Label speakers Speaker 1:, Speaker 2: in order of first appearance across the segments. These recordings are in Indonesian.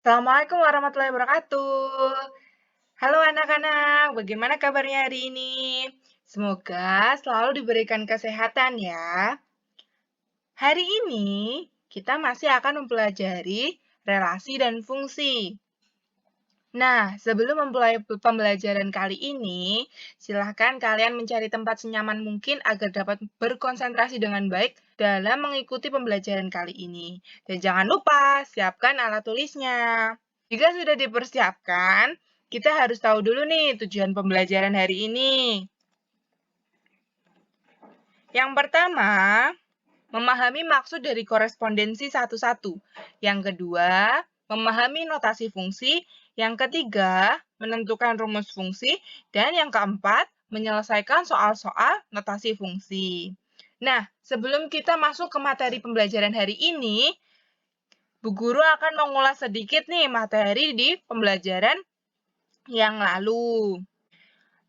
Speaker 1: Assalamualaikum warahmatullahi wabarakatuh. Halo anak-anak, bagaimana kabarnya hari ini? Semoga selalu diberikan kesehatan ya. Hari ini kita masih akan mempelajari relasi dan fungsi. Nah, sebelum memulai pembelajaran kali ini, silahkan kalian mencari tempat senyaman mungkin agar dapat berkonsentrasi dengan baik dalam mengikuti pembelajaran kali ini. Dan jangan lupa, siapkan alat tulisnya. Jika sudah dipersiapkan, kita harus tahu dulu nih tujuan pembelajaran hari ini. Yang pertama, memahami maksud dari korespondensi satu-satu. Yang kedua, memahami notasi fungsi. Yang ketiga, menentukan rumus fungsi. Dan yang keempat, menyelesaikan soal-soal notasi fungsi. Nah, sebelum kita masuk ke materi pembelajaran hari ini, Bu Guru akan mengulas sedikit nih materi di pembelajaran yang lalu.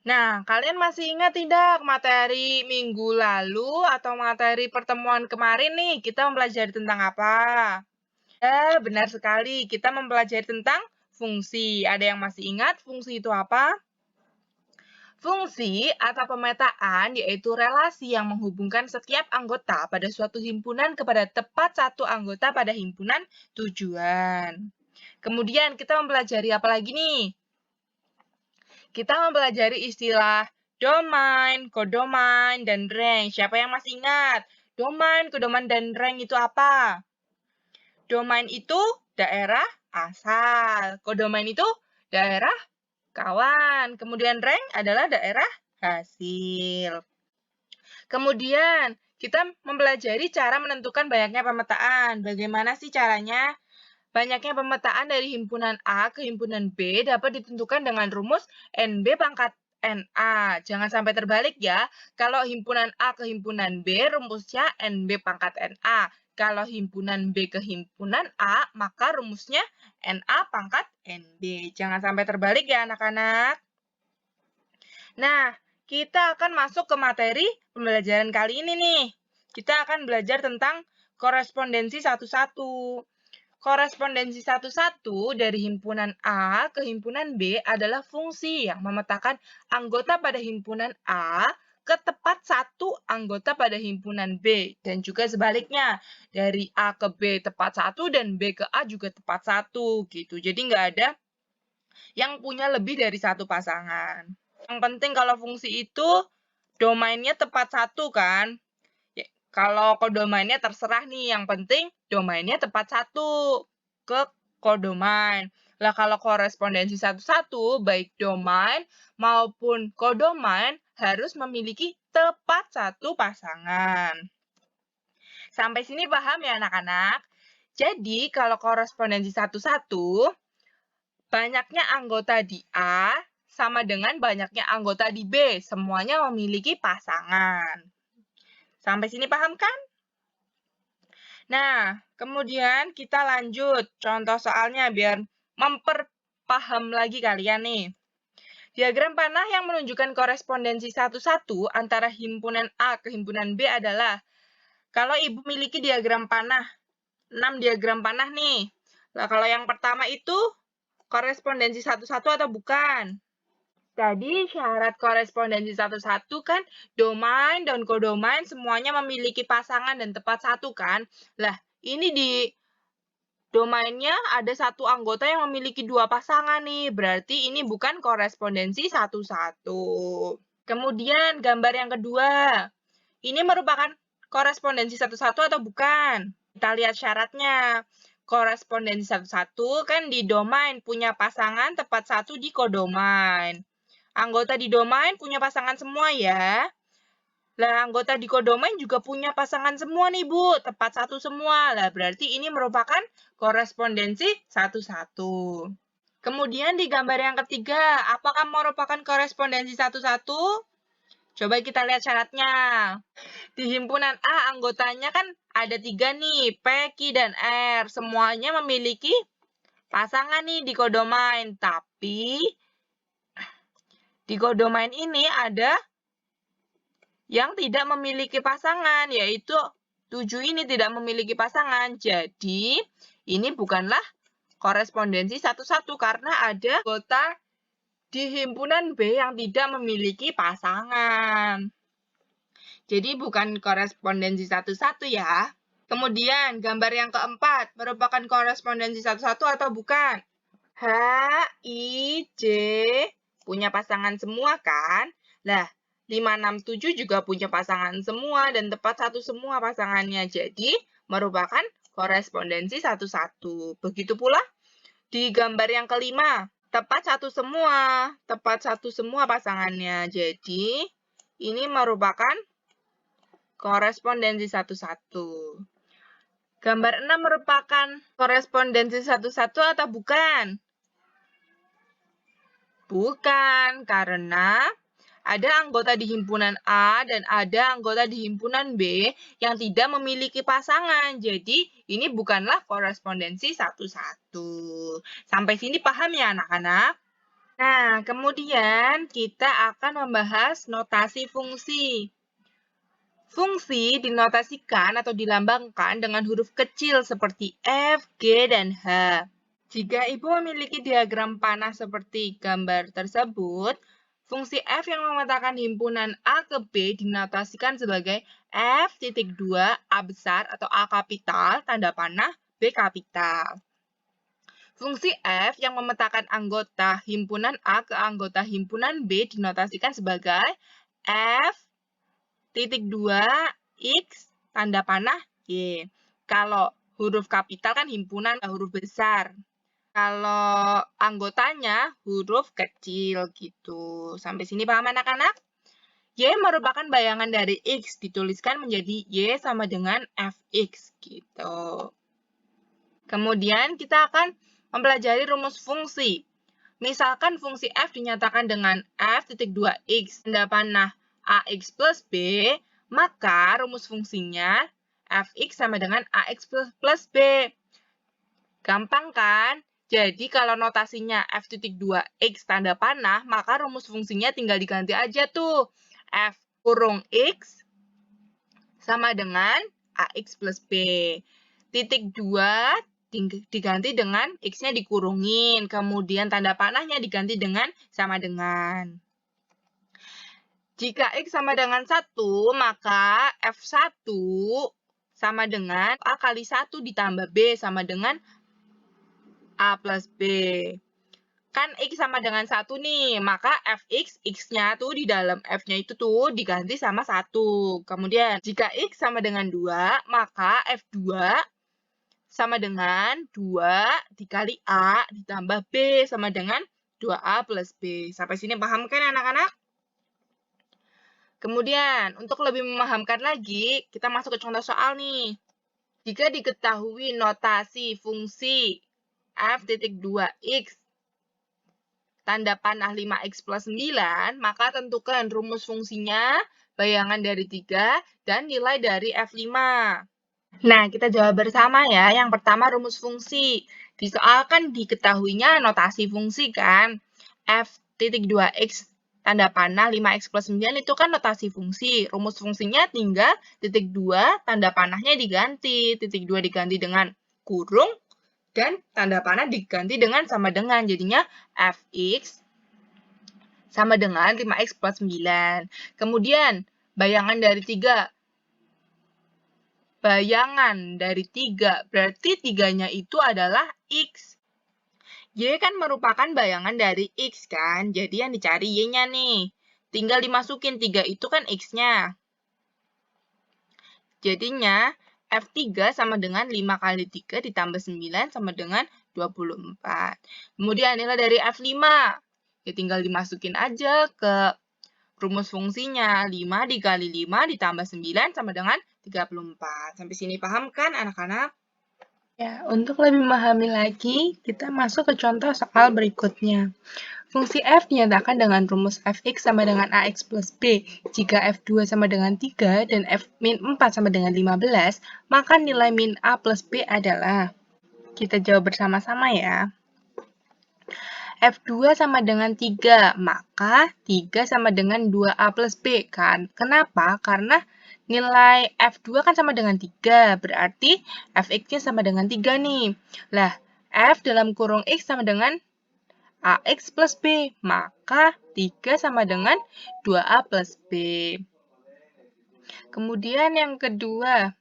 Speaker 1: Nah, kalian masih ingat tidak materi minggu lalu atau materi pertemuan kemarin nih, kita mempelajari tentang apa? Ya, benar sekali. Kita mempelajari tentang fungsi. Ada yang masih ingat fungsi itu apa? Fungsi atau pemetaan yaitu relasi yang menghubungkan setiap anggota pada suatu himpunan kepada tepat satu anggota pada himpunan tujuan. Kemudian kita mempelajari apa lagi nih? Kita mempelajari istilah domain, kodomain, dan range. Siapa yang masih ingat? Domain, kodomain, dan range itu apa? Domain itu daerah asal. Kodomain itu daerah kawan. Kemudian range adalah daerah hasil. Kemudian kita mempelajari cara menentukan banyaknya pemetaan. Bagaimana sih caranya? Banyaknya pemetaan dari himpunan A ke himpunan B dapat ditentukan dengan rumus NB pangkat NA. Jangan sampai terbalik ya. Kalau himpunan A ke himpunan B, rumusnya NB pangkat NA. Kalau himpunan B ke himpunan A, maka rumusnya NA pangkat NB. Jangan sampai terbalik ya anak-anak. Nah, kita akan masuk ke materi pembelajaran kali ini nih. Kita akan belajar tentang korespondensi satu-satu. Korespondensi satu-satu dari himpunan A ke himpunan B adalah fungsi yang memetakan anggota pada himpunan A ke tepat satu anggota pada himpunan B. Dan juga sebaliknya, dari A ke B tepat satu dan B ke A juga tepat satu. Gitu. Jadi nggak ada yang punya lebih dari satu pasangan. Yang penting kalau fungsi itu domainnya tepat satu kan. Kalau kodomainnya terserah nih, yang penting domainnya tepat satu ke kodomain. Lah kalau korespondensi satu-satu, baik domain maupun kodomain harus memiliki tepat satu pasangan. Sampai sini paham ya anak-anak? Jadi kalau korespondensi satu-satu, banyaknya anggota di A sama dengan banyaknya anggota di B. Semuanya memiliki pasangan. Sampai sini paham kan? Nah, kemudian kita lanjut contoh soalnya biar memperpaham lagi kalian nih. Diagram panah yang menunjukkan korespondensi satu-satu antara himpunan A ke himpunan B adalah, kalau Ibu miliki diagram panah, 6 diagram panah nih. Nah, kalau yang pertama itu korespondensi satu-satu atau bukan? Jadi syarat korespondensi satu-satu kan domain dan kodomain semuanya memiliki pasangan dan tepat satu kan. Lah, ini di domainnya ada satu anggota yang memiliki dua pasangan nih, berarti ini bukan korespondensi satu-satu. Kemudian gambar yang kedua, ini merupakan korespondensi satu-satu atau bukan? Kita lihat syaratnya. Korespondensi satu-satu kan di domain punya pasangan tepat satu di kodomain. Anggota di domain punya pasangan semua ya. Lah, anggota di kodomain juga punya pasangan semua nih, Bu. Tepat satu semua. Lah, berarti ini merupakan korespondensi satu-satu. Kemudian di gambar yang ketiga, apakah merupakan korespondensi satu-satu? Coba kita lihat syaratnya. Di himpunan A, anggotanya kan ada 3 nih, P, Q, dan R. Semuanya memiliki pasangan nih di kodomain. Tapi di kodomain ini ada yang tidak memiliki pasangan, yaitu 7 ini tidak memiliki pasangan. Jadi, ini bukanlah korespondensi 1-1 karena ada anggota di himpunan B yang tidak memiliki pasangan. Jadi bukan korespondensi 1-1 ya. Kemudian gambar yang keempat merupakan korespondensi 1-1 atau bukan? H, I, J punya pasangan semua kan? Lah, 5, 6, 7 juga punya pasangan semua dan tepat 1 semua pasangannya. Jadi, merupakan korespondensi 1-1. Begitu pula di gambar yang kelima, tepat 1 semua. Tepat 1 semua pasangannya. Jadi, ini merupakan korespondensi 1-1. Gambar 6 merupakan korespondensi 1-1 atau bukan? Bukan, karena ada anggota di himpunan A dan ada anggota di himpunan B yang tidak memiliki pasangan. Jadi, ini bukanlah korespondensi 1-1. Sampai sini paham ya, anak-anak? Nah, kemudian kita akan membahas notasi fungsi. Fungsi dinotasikan atau dilambangkan dengan huruf kecil seperti F, G, dan H. Jika Ibu memiliki diagram panah seperti gambar tersebut, fungsi F yang memetakan himpunan A ke B dinotasikan sebagai F.2 A besar atau A kapital, tanda panah B kapital. Fungsi F yang memetakan anggota himpunan A ke anggota himpunan B dinotasikan sebagai F.2 X, tanda panah Y. Kalau huruf kapital kan himpunan huruf besar. Kalau anggotanya huruf kecil gitu. Sampai sini paham anak-anak? Y merupakan bayangan dari X, dituliskan menjadi Y sama dengan Fx gitu. Kemudian kita akan mempelajari rumus fungsi. Misalkan fungsi F dinyatakan dengan F.2x, tanda panah AX plus B, maka rumus fungsinya Fx sama dengan AX plus B. Gampang kan? Jadi kalau notasinya F.2x tanda panah, maka rumus fungsinya tinggal diganti aja tuh. F kurung X sama dengan AX plus B. Titik 2 diganti dengan X-nya dikurungin. Kemudian tanda panahnya diganti dengan sama dengan. Jika X sama dengan 1, maka F1 sama dengan A kali 1 ditambah B sama dengan A plus B. Kan X sama dengan 1 nih, maka Fx, X-nya tuh di dalam F-nya itu tuh diganti sama 1. Kemudian, jika X sama dengan 2, maka F2 sama dengan 2 dikali A ditambah B sama dengan 2A plus B. Sampai sini paham kan anak-anak? Kemudian, untuk lebih memahamkan lagi, kita masuk ke contoh soal nih. Jika diketahui notasi fungsi F.2x tanda panah 5x plus 9, maka tentukan rumus fungsinya, bayangan dari 3, dan nilai dari F5. Nah, kita jawab bersama ya. Yang pertama rumus fungsi. Di soal kan diketahuinya notasi fungsi kan. F.2x tanda panah 5x plus 9 itu kan notasi fungsi. Rumus fungsinya tinggal titik 2, tanda panahnya diganti. Titik 2 diganti dengan kurung, dan tanda panah diganti dengan sama dengan. Jadinya Fx sama dengan 5x plus 9. Kemudian, bayangan dari 3. Bayangan dari 3, berarti 3-nya itu adalah X. Y kan merupakan bayangan dari X kan, jadi yang dicari Y-nya nih. Tinggal dimasukin 3 itu kan X-nya. Jadinya, F3 sama dengan 5 kali 3 ditambah 9 sama dengan 24. Kemudian nilai dari F5. Ya tinggal dimasukin aja ke rumus fungsinya. 5 dikali 5 ditambah 9 sama dengan 34. Sampai sini paham kan anak-anak? Ya, untuk lebih memahami lagi, kita masuk ke contoh soal berikutnya. Fungsi F dinyatakan dengan rumus Fx sama dengan Ax plus B. Jika F2 sama dengan 3 dan F min 4 sama dengan 15, maka nilai min A plus B adalah. Kita jawab bersama-sama ya. F2 sama dengan 3, maka 3 sama dengan 2A plus B kan. Kenapa? Karena nilai F2 kan sama dengan 3, berarti Fx-nya sama dengan 3 nih. Lah, F dalam kurung X sama dengan AX plus B, maka 3 sama dengan 2A plus B. Kemudian yang kedua,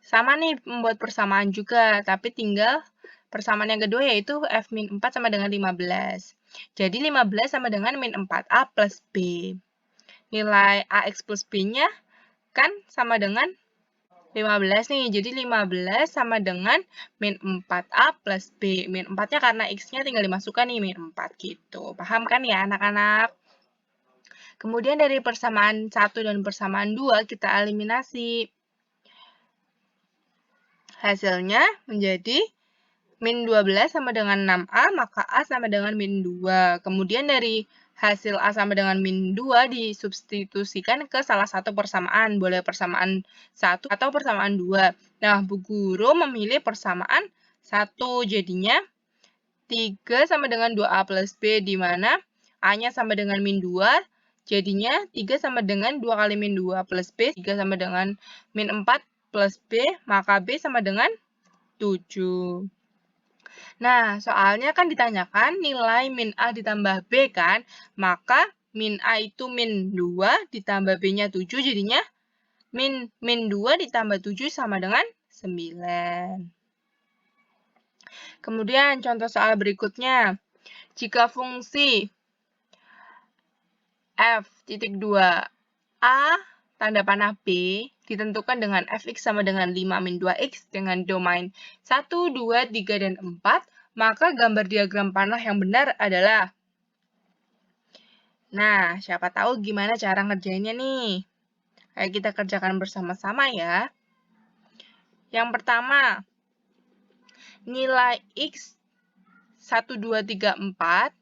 Speaker 1: sama nih membuat persamaan juga, tapi tinggal persamaan yang kedua yaitu F min 4 sama dengan 15. Jadi 15 sama dengan min 4A plus B. Nilai AX plus B-nya kan sama dengan 15 nih, jadi 15 sama dengan min 4A plus B. Min 4-nya karena X-nya tinggal dimasukkan nih, min 4 gitu. Paham kan ya anak-anak? Kemudian dari persamaan 1 dan persamaan 2 kita eliminasi. Hasilnya menjadi min 12 sama dengan 6A, maka A sama dengan min 2. Kemudian dari hasil A sama dengan min 2 disubstitusikan ke salah satu persamaan. Boleh persamaan 1 atau persamaan 2. Nah, Bu Guru memilih persamaan 1. Jadinya 3 sama dengan 2A plus B, di mana A-nya sama dengan min 2. Jadinya 3 sama dengan 2 kali min 2 plus B, 3 sama dengan min 4 plus B, maka B sama dengan 7. Nah, soalnya kan ditanyakan nilai min A ditambah B kan, maka min A itu min 2 ditambah B-nya 7, jadinya min 2 ditambah 7 sama dengan 9. Kemudian contoh soal berikutnya, jika fungsi f(2) A tanda panah B ditentukan dengan fx sama dengan 5 min 2x dengan domain 1, 2, 3, dan 4, maka gambar diagram panah yang benar adalah. Nah, siapa tahu gimana cara ngerjainnya nih? Ayo kita kerjakan bersama-sama ya. Yang pertama, nilai x 1, 2, 3, 4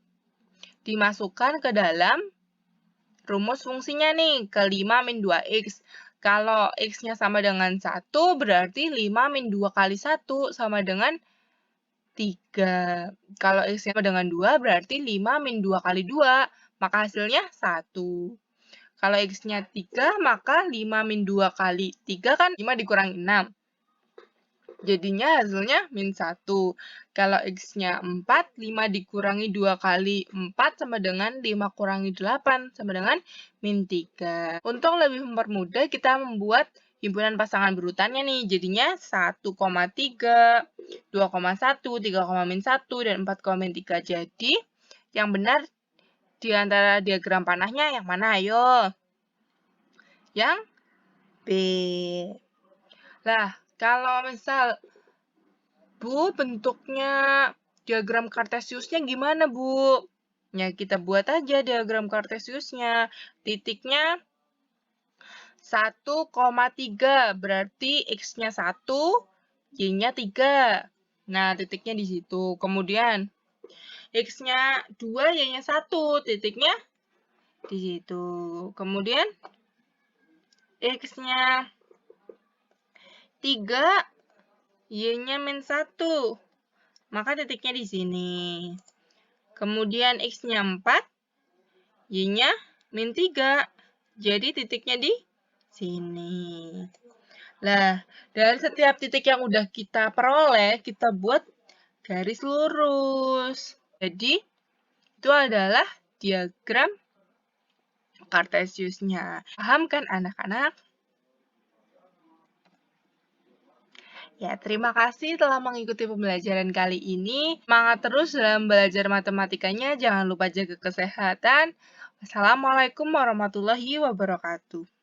Speaker 1: dimasukkan ke dalam rumus fungsinya nih, ke 5 min 2x. Kalau x-nya sama dengan 1, berarti 5 min 2 kali 1 sama dengan 3. Kalau x-nya sama dengan 2, berarti 5 min 2 kali 2, maka hasilnya 1. Kalau x-nya 3, maka 5 min 2 kali 3 kan 5 dikurangi 6. Jadinya hasilnya min 1. Kalau x-nya 4, 5 dikurangi 2 kali 4 sama dengan 5 kurangi 8 sama dengan min 3. Untuk lebih mempermudah, kita membuat himpunan pasangan berurutannya nih. Jadinya 1,3, 2,1, 3,-1, dan 4,-3. Jadi, yang benar di antara diagram panahnya yang mana? Ayo. Yang B. Lah, kalau misal, Bu, bentuknya diagram kartesiusnya gimana, Bu? Ya, kita buat aja diagram kartesiusnya. Titiknya 1,3, berarti X-nya 1, Y-nya 3. Nah, titiknya di situ. Kemudian, X-nya 2, Y-nya 1, titiknya di situ. Kemudian, X-nya 3, Y-nya min 1, maka titiknya di sini. Kemudian X-nya 4, Y-nya min 3, jadi titiknya di sini. Nah, dari setiap titik yang udah kita peroleh, kita buat garis lurus. Jadi, itu adalah diagram kartesiusnya. Paham kan anak-anak? Ya, terima kasih telah mengikuti pembelajaran kali ini. Semangat terus dalam belajar matematikanya. Jangan lupa jaga kesehatan. Wassalamualaikum warahmatullahi wabarakatuh.